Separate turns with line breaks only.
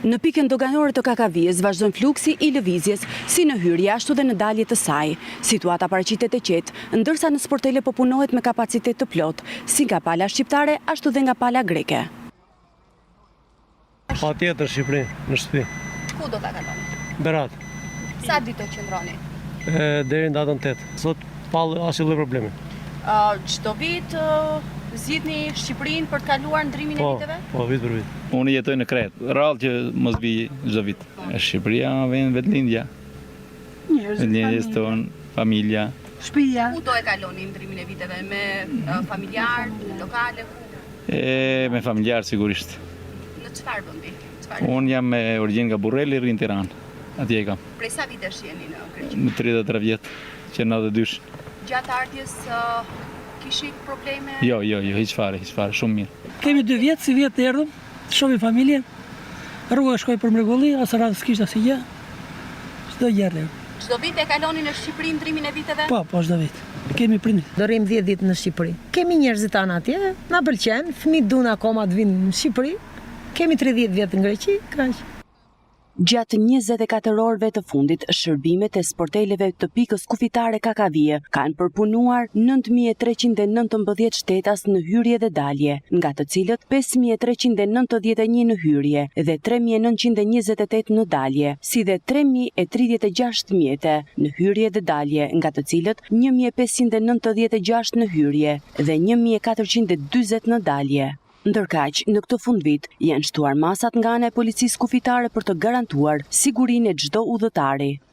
Në pikën doganore të Kakavijes vazhdon fluksi i lëvizjes si në hyrje ashtu dhe në dalje të saj. Situata paraqitet e qetë, ndërsa në sportele po punohet me kapacitet të plot, si nga pala shqiptare ashtu dhe nga pala greke.
Patjetër Shqipëri, në shtëpi.
Ku do ta kaloni?
Berat.
Sa ditë do qëndroni?
Deri në datën 8. Sot pallë asnjë lloj problemi.
Çdo vit zgjidhni Shqipërinë për të kaluar ndrimin e viteve?
Po, vit për vit.
Unë jetoj në Kretë, rrallë që mos vi çdo vit. Shqipëria vjen vetëlindja. Njerëzit tonë, familja.
Shtëpia.
Ku do e kaloni ndrimin e viteve? Me familjar, lokale?
Me familjar sigurisht.
Në çfarë vendi?
Unë jam me origjinë nga Burreli, rri në Tiranë. Atje kam.
Prej sa vitesh jeni në Greqi?
Më 33 vjet, që 92.
Gjatë ardhjes kishi probleme?
Jo, hiç fare, shumë mirë.
Kemi 2 vjet, si vjet të erdhëm, të shohim familjen. Rruga shkoi për mrekulli, as radhës kishte asgjë. Çdo gjë.
Çdo vit e kaloni në Shqipëri ndrimin e viteve?
Po, çdo vit. Kemi prindit.
Do rrim 10 ditë në Shqipëri. Kemi njerëzit tanë atje, na pëlqen, fëmijët duan akoma të vinë në Shqipëri. Kemi 30 vjet në Greqi, kaq.
Gjatë 24 orëve të fundit, shërbimet e sporteleve të pikës kufitare Kakavije kanë përpunuar 9.319 shtetas në hyrje dhe dalje, nga të cilët 5.391 në hyrje dhe 3.928 në dalje, si dhe 3.036 mjete në hyrje dhe dalje, nga të cilët 1.596 në hyrje dhe 1.420 në dalje. Ndërkaq, në këtë fundvit, janë shtuar masat nga ana e policisë kufitare për të garantuar sigurinë e çdo udhëtari.